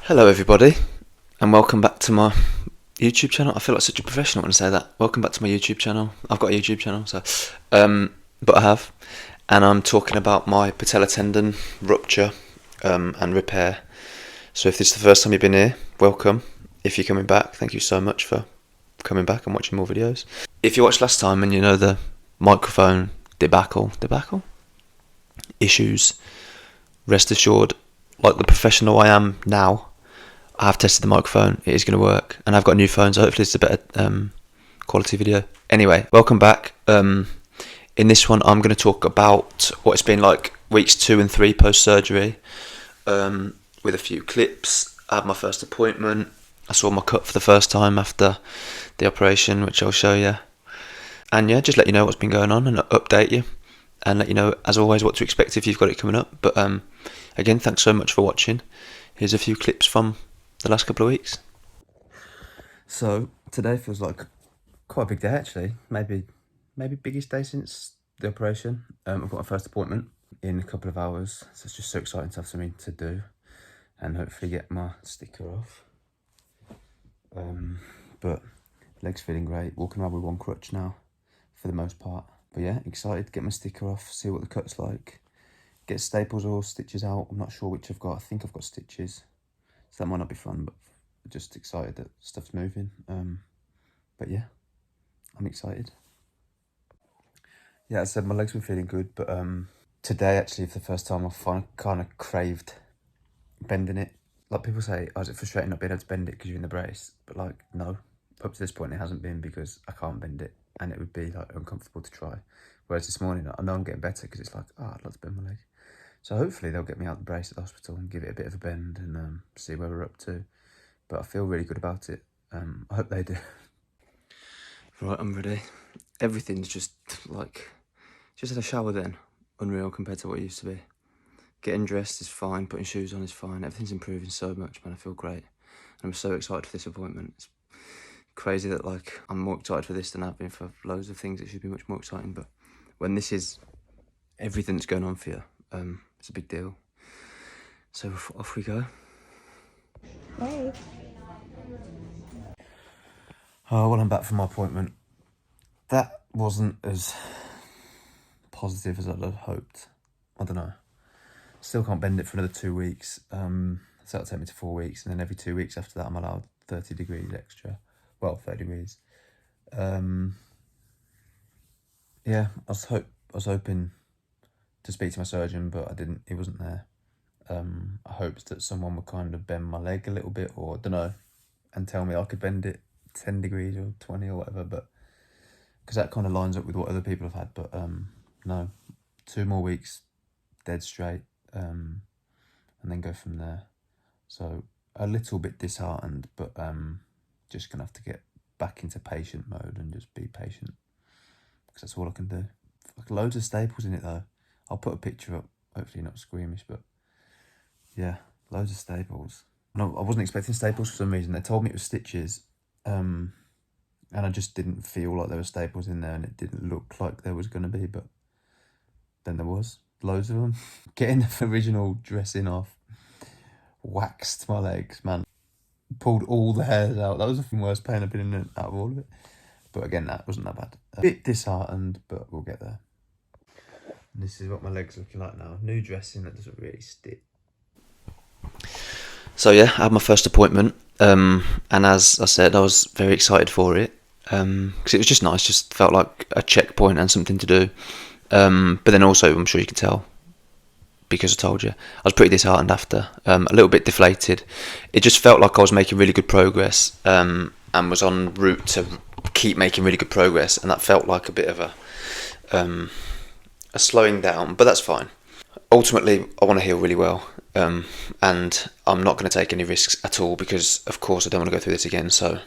Hello everybody, and welcome back to my YouTube channel. I feel like such a professional when I say that. Welcome back to my YouTube channel. I've got a YouTube channel, but I have, and I'm talking about my patella tendon rupture and repair. So if this is the first time you've been here, welcome. If you're coming back, thank you so much for coming back and watching more videos. If you watched last time and you know the microphone debacle issues, rest assured, like the professional I am now, I have tested the microphone, it is going to work, and I've got a new phone, so hopefully it's a better quality video. Anyway, welcome back. In this one I'm going to talk about what it's been like weeks 2 and 3 post-surgery, with a few clips. I had my first appointment, I saw my cut for the first time after the operation, which I'll show you, and yeah, just let you know what's been going on and update you, and let you know, as always, what to expect if you've got it coming up. But again, thanks so much for watching. Here's a few clips from the last couple of weeks. So today feels like quite a big day actually, maybe biggest day since the operation. I've got my first appointment in a couple of hours, so it's just so exciting to have something to do and hopefully get my sticker off. But legs feeling great, walking around with one crutch now for the most part. But yeah, excited to get my sticker off, see what the cut's like, get staples or stitches out. I'm not sure which I've got. I think I've got stitches, so that might not be fun, but just excited that stuff's moving. But yeah, I'm excited. Yeah, as I said, my legs were feeling good, but today actually for the first time I kind of craved bending it. Like people say, oh, is it frustrating not being able to bend it because you're in the brace? But like, no, up to this point it hasn't been, because I can't bend it and it would be like uncomfortable to try. Whereas this morning I know I'm getting better, because it's like, oh, I'd like to bend my leg. So hopefully they'll get me out of the brace at the hospital and give it a bit of a bend and see where we're up to. But I feel really good about it. I hope they do. Right, I'm ready. Everything's just like, just had a shower then. Unreal compared to what it used to be. Getting dressed is fine, putting shoes on is fine. Everything's improving so much, man. I feel great. And I'm so excited for this appointment. It's crazy that like I'm more excited for this than I've been for loads of things that should be much more exciting. But when this is everything that's going on for you, it's a big deal. So off we go. Hey. Oh, well, I'm back from my appointment. That wasn't as positive as I'd have hoped. I don't know. Still can't bend it for another 2 weeks. So that'll take me to 4 weeks, and then every 2 weeks after that I'm allowed 30 degrees extra. Well, 30 degrees. Yeah, I was hoping to speak to my surgeon, but I didn't. He wasn't there. I hoped that someone would kind of bend my leg a little bit, or I don't know, and tell me I could bend it 10 degrees or 20 or whatever, but because that kind of lines up with what other people have had. But no, 2 more weeks dead straight, and then go from there. So a little bit disheartened, but just gonna have to get back into patient mode and just be patient, because that's all I can do. Like, loads of staples in it though. I'll put a picture up, hopefully not squeamish, but yeah, loads of staples. No, I wasn't expecting staples for some reason. They told me it was stitches, and I just didn't feel like there were staples in there, and it didn't look like there was going to be, but then there was loads of them. Getting the original dressing off waxed my legs, man. Pulled all the hairs out. That was the worst pain I've been in out of all of it. But again, that wasn't that bad. A bit disheartened, but we'll get there. And this is what my leg's looking like now. New dressing that doesn't really stick. So yeah, I had my first appointment, and as I said, I was very excited for it, because it was just nice, just felt like a checkpoint and something to do. But then also, I'm sure you can tell, because I told you, I was pretty disheartened after, a little bit deflated. It just felt like I was making really good progress, and was en route to keep making really good progress, and that felt like a bit of a slowing down, but that's fine. Ultimately, I want to heal really well, and I'm not going to take any risks at all, because of course I don't want to go through this again. So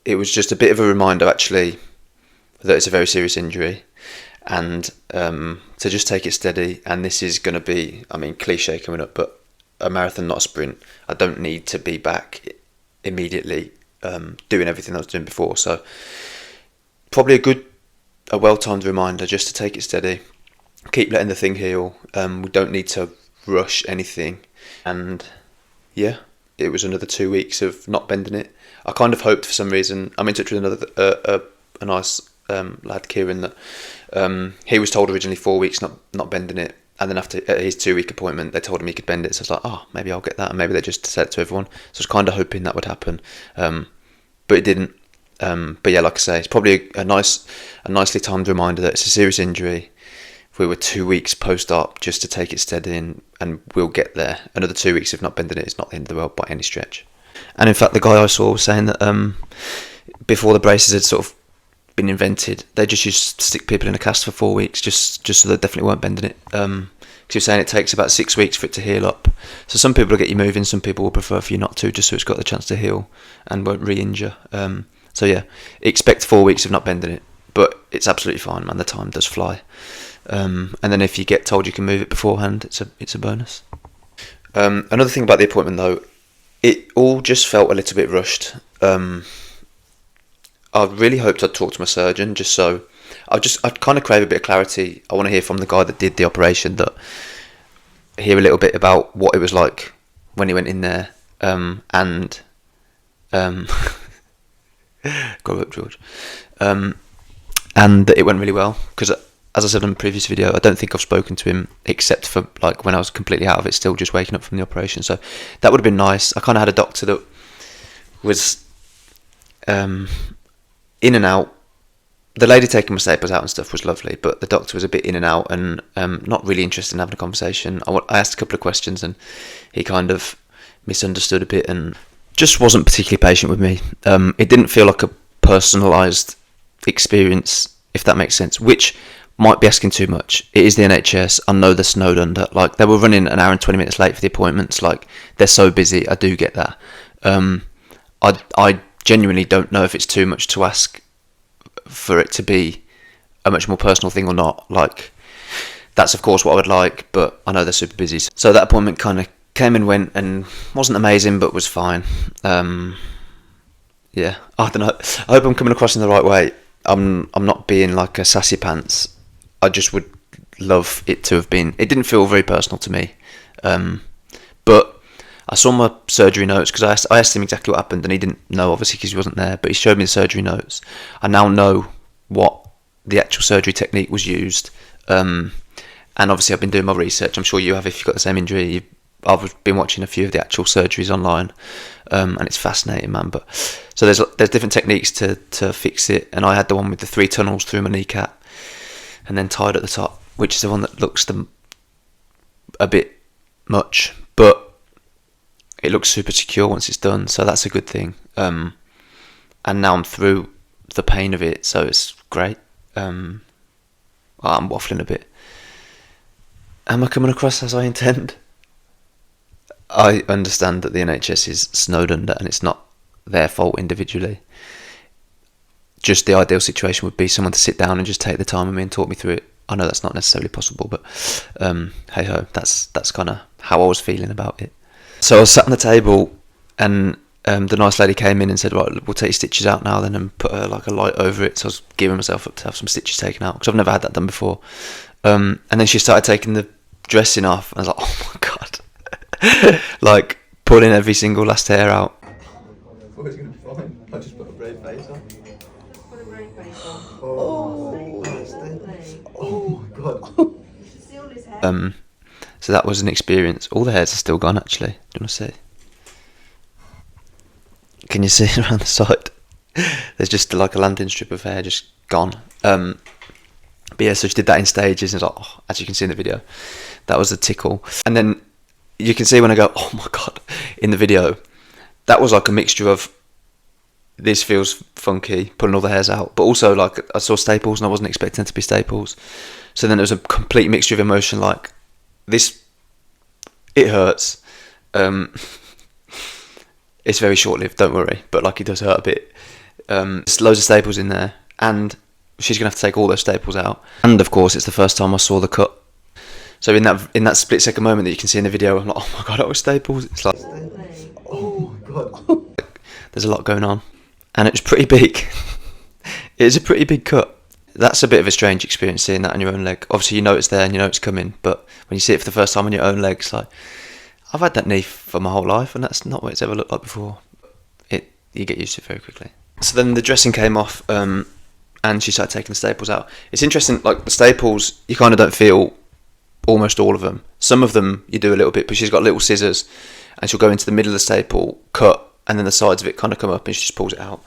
it was just a bit of a reminder actually that it's a very serious injury, and to just take it steady. And this is going to be, I mean, cliche coming up, but a marathon, not a sprint. I don't need to be back immediately doing everything I was doing before. So probably a well-timed reminder just to take it steady, keep letting the thing heal. We don't need to rush anything, and yeah, it was another 2 weeks of not bending it. I kind of hoped for some reason. I'm in touch with another a nice lad, Kieran, that he was told originally 4 weeks not bending it, and then after his 2 week appointment, they told him he could bend it. So I was like, oh, maybe I'll get that, and maybe they just said it to everyone. So I was kind of hoping that would happen, but it didn't. But yeah, like I say, it's probably a nicely timed reminder that it's a serious injury. We were 2 weeks post-op just to take it steady in, and we'll get there. Another 2 weeks of not bending it is not the end of the world by any stretch. And in fact, the guy I saw was saying that before the braces had sort of been invented, they just used to stick people in a cast for 4 weeks just so they definitely weren't bending it. Because you're saying it takes about 6 weeks for it to heal up. So some people will get you moving, some people will prefer for you not to, just so it's got the chance to heal and won't re-injure. So yeah, expect 4 weeks of not bending it, but it's absolutely fine, man. The time does fly. And then if you get told you can move it beforehand, it's a bonus. Another thing about the appointment though, it all just felt a little bit rushed. I really hoped I'd talk to my surgeon, just so I'd kind of crave a bit of clarity. I want to hear from the guy that did the operation, hear a little bit about what it was like when he went in there, and go up, George, and that it went really well, because as I said in the previous video, I don't think I've spoken to him except for like when I was completely out of it, still just waking up from the operation. So that would have been nice. I kind of had a doctor that was in and out. The lady taking my staples out and stuff was lovely, but the doctor was a bit in and out and not really interested in having a conversation. I asked a couple of questions and he kind of misunderstood a bit and just wasn't particularly patient with me. It didn't feel like a personalised experience, if that makes sense, which might be asking too much. It is the NHS. I know they're snowed under. Like, they were running an hour and 20 minutes late for the appointments. Like, they're so busy. I do get that. I genuinely don't know if it's too much to ask for it to be a much more personal thing or not. Like, that's of course what I would like, but I know they're super busy. So that appointment kind of came and went and wasn't amazing, but was fine. Yeah, I don't know. I hope I'm coming across in the right way. I'm not being like a sassy pants. I just would love it to have been. It didn't feel very personal to me, but I saw my surgery notes because I asked him exactly what happened, and he didn't know, obviously, because he wasn't there. But he showed me the surgery notes. I now know what the actual surgery technique was used, and obviously I've been doing my research. I'm sure you have if you've got the same injury. I've been watching a few of the actual surgeries online, and it's fascinating, man. But so there's different techniques to fix it, and I had the one with the 3 tunnels through my kneecap, and then tied at the top, which is the one that looks a bit much, but it looks super secure once it's done, so that's a good thing. And now I'm through the pain of it, so it's great. I'm waffling a bit. Am I coming across as I intend? I understand that the NHS is snowed under and it's not their fault individually. Just the ideal situation would be someone to sit down and just take the time with me and talk me through it. I know that's not necessarily possible, but hey ho, that's kind of how I was feeling about it. So I was sat on the table and the nice lady came in and said, right, we'll take your stitches out now then, and put like a light over it. So I was gearing myself up to have some stitches taken out because I've never had that done before. And then she started taking the dressing off and I was like, oh my god. Like pulling every single last hair out. I thought it was going to be fine. I just put a brave face on. Put a brave face on. Oh, oh my god. You should see all his hair. So that was an experience. All the hairs are still gone actually. Do you want to see? Can you see around the side? There's just like a landing strip of hair just gone. But yeah, so she did that in stages and it's like, oh, as you can see in the video, that was a tickle. And then you can see when I go, oh my god, in the video, that was like a mixture of this feels funky, pulling all the hairs out, but also like I saw staples and I wasn't expecting it to be staples. So then there was a complete mixture of emotion, like this, it hurts. It's very short-lived, don't worry, but like it does hurt a bit. There's loads of staples in there, and she's gonna have to take all those staples out. And of course, it's the first time I saw the cut. So in that split-second moment that you can see in the video, I'm like, oh my god, that was staples. It's like, Oh my god. there's a lot going on, and it was pretty big. It is a pretty big cut. That's a bit of a strange experience, seeing that on your own leg. Obviously, you know it's there and you know it's coming, but when you see it for the first time on your own leg, it's like, I've had that knee for my whole life, and that's not what it's ever looked like before. You get used to it very quickly. So then the dressing came off, and she started taking the staples out. It's interesting, like the staples, you kind of don't feel almost all of them. Some of them you do a little bit, but she's got little scissors, and she'll go into the middle of the staple, cut, and then the sides of it kind of come up, and she just pulls it out.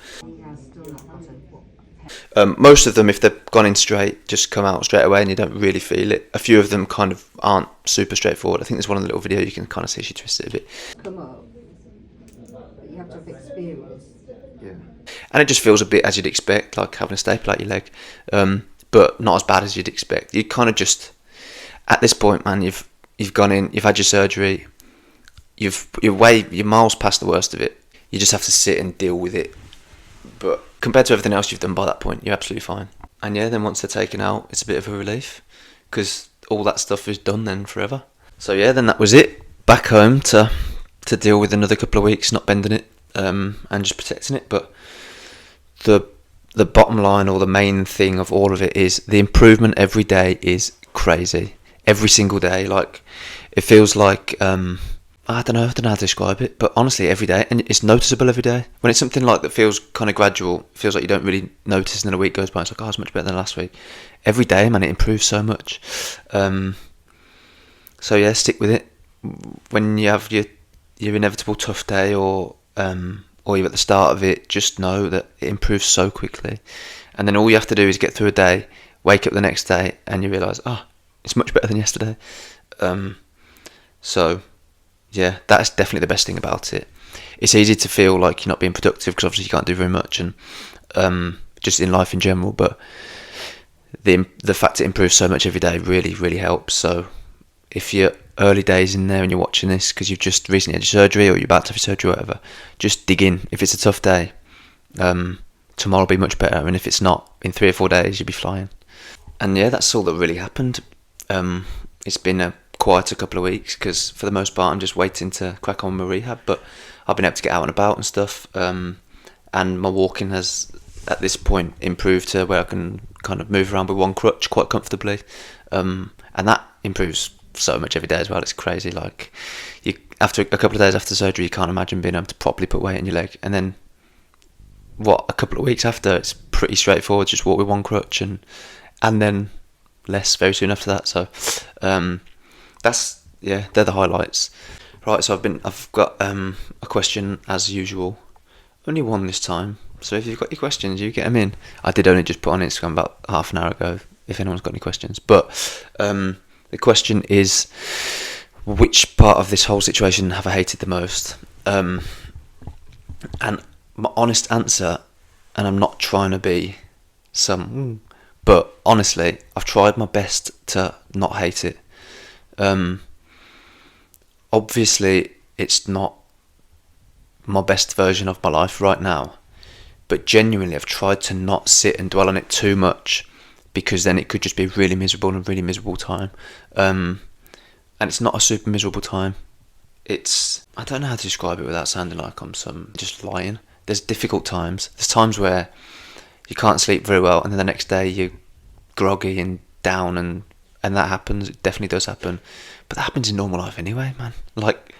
Most of them, if they've gone in straight, just come out straight away and you don't really feel it. A few of them kind of aren't super straightforward. I think there's one in the little video you can kind of see she twists it a bit. Come up, but you have to have experience. Yeah. And it just feels a bit as you'd expect, like having a staple out your leg, but not as bad as you'd expect. You kind of just, at this point, man, you've gone in, you've had your surgery, you're miles past the worst of it. You just have to sit and deal with it. But compared to everything else you've done by that point, you're absolutely fine. And yeah, then once they're taken out, it's a bit of a relief because all that stuff is done then forever. So yeah, then that was it. Back home to deal with another couple of weeks, not bending it and just protecting it. But the bottom line, or the main thing of all of it, is the improvement every day is crazy. Every single day, like it feels like I don't know how to describe it, but honestly, every day, and it's noticeable every day. When it's something like that feels kind of gradual, it feels like you don't really notice, and then a week goes by, it's like, oh, it's much better than last week. Every day, man, it improves so much. So yeah, stick with it. When you have your inevitable tough day, or you're at the start of it, just know that it improves so quickly. And then all you have to do is get through a day, wake up the next day, and you realise, oh, it's much better than yesterday. So yeah, that's definitely the best thing about it. It's easy to feel like you're not being productive because obviously you can't do very much, and just in life in general. But the fact it improves so much every day really, really helps. So if you're early days in there and you're watching this because you've just recently had your surgery, or you're about to have your surgery, or whatever, just dig in. If it's a tough day, tomorrow will be much better, and if it's not, in 3 or 4 days you'll be flying. And yeah, that's all that really happened. It's been quite a couple of weeks because for the most part I'm just waiting to crack on with my rehab, but I've been able to get out and about and stuff, and my walking has at this point improved to where I can kind of move around with one crutch quite comfortably, and that improves so much every day as well. It's crazy. Like, after a couple of days after surgery, you can't imagine being able to properly put weight in your leg, and then a couple of weeks after, it's pretty straightforward, just walk with one crutch, and then less very soon after that. So they're the highlights. Right, so I've got a question as usual. Only one this time. So if you've got any questions, you get them in. I did only just put on Instagram about half an hour ago, if anyone's got any questions. But the question is, which part of this whole situation have I hated the most? And my honest answer, and I'm not trying to be but honestly, I've tried my best to not hate it. Obviously, it's not my best version of my life right now, but genuinely I've tried to not sit and dwell on it too much, because then it could just be a really miserable time. And it's not a super miserable time. I don't know how to describe it without sounding like I'm just lying. There's difficult times. There's times where you can't sleep very well, and then the next day you're groggy and down, and that happens. It definitely does happen. But that happens in normal life anyway, man. Like,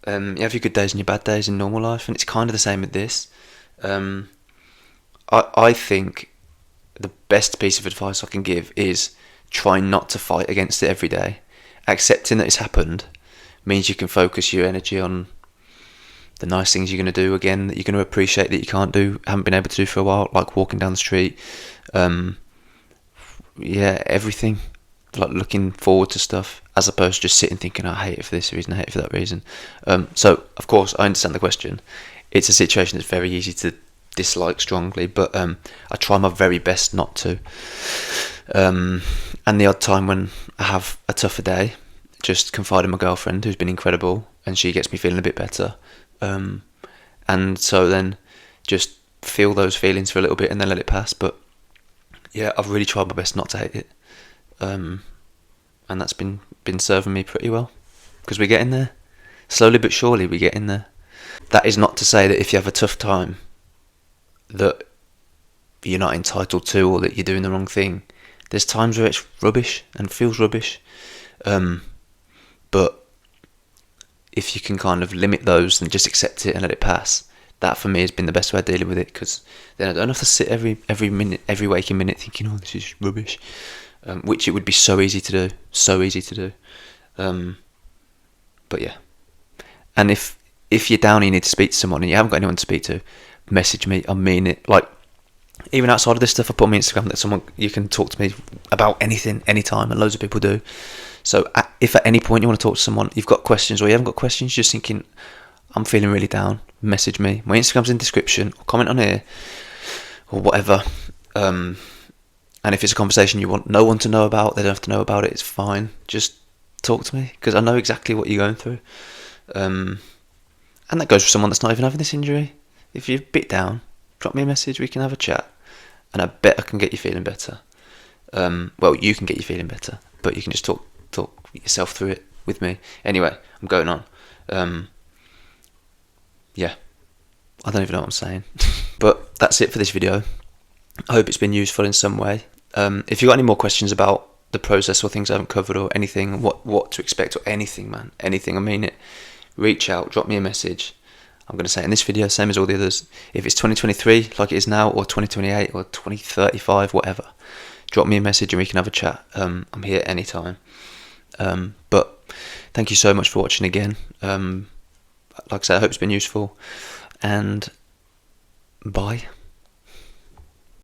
you have your good days and your bad days in normal life, and it's kind of the same with this. I think the best piece of advice I can give is try not to fight against it every day. Accepting that it's happened means you can focus your energy on the nice things you're going to do again, that you're going to appreciate that you haven't been able to do for a while, like walking down the street. Everything. Like looking forward to stuff, as opposed to just sitting thinking, I hate it for this reason, I hate it for that reason. So of course I understand the question. It's a situation that's very easy to dislike strongly, but I try my very best not to. And the odd time when I have a tougher day, just confide in my girlfriend, who's been incredible, and she gets me feeling a bit better. And so then just feel those feelings for a little bit and then let it pass. But yeah, I've really tried my best not to hate it. And that's been serving me pretty well, because we're getting there. Slowly but surely we're getting there. That is not to say that if you have a tough time that you're not entitled to, or that you're doing the wrong thing. There's times where it's rubbish and feels rubbish, but if you can kind of limit those and just accept it and let it pass, that for me has been the best way of dealing with it, because then I don't have to sit every minute, every waking minute thinking, oh, this is rubbish, which it would be so easy to do, but yeah. And if you're down and you need to speak to someone and you haven't got anyone to speak to, message me. I mean it. Like, even outside of this stuff, I put on my Instagram that you can talk to me about anything, anytime, and loads of people do. So if at any point you want to talk to someone, you've got questions or you haven't got questions, just thinking, I'm feeling really down, message me. My Instagram's in the description, or comment on here, or whatever. And if it's a conversation you want no one to know about, they don't have to know about it, it's fine. Just talk to me, because I know exactly what you're going through. And that goes for someone that's not even having this injury. If you're a bit down, drop me a message, we can have a chat, and I bet I can get you feeling better. Well, you can get you feeling better, but you can just talk yourself through it with me. Anyway, I'm going on. Yeah, I don't even know what I'm saying. But that's it for this video. I hope it's been useful in some way. If you've got any more questions about the process or things I haven't covered or anything, what to expect or anything, man, anything, I mean it, reach out, drop me a message. I'm going to say in this video, same as all the others, if it's 2023 like it is now, or 2028 or 2035, whatever, drop me a message and we can have a chat. I'm here anytime. But thank you so much for watching again. Like I said, I hope it's been useful, and bye.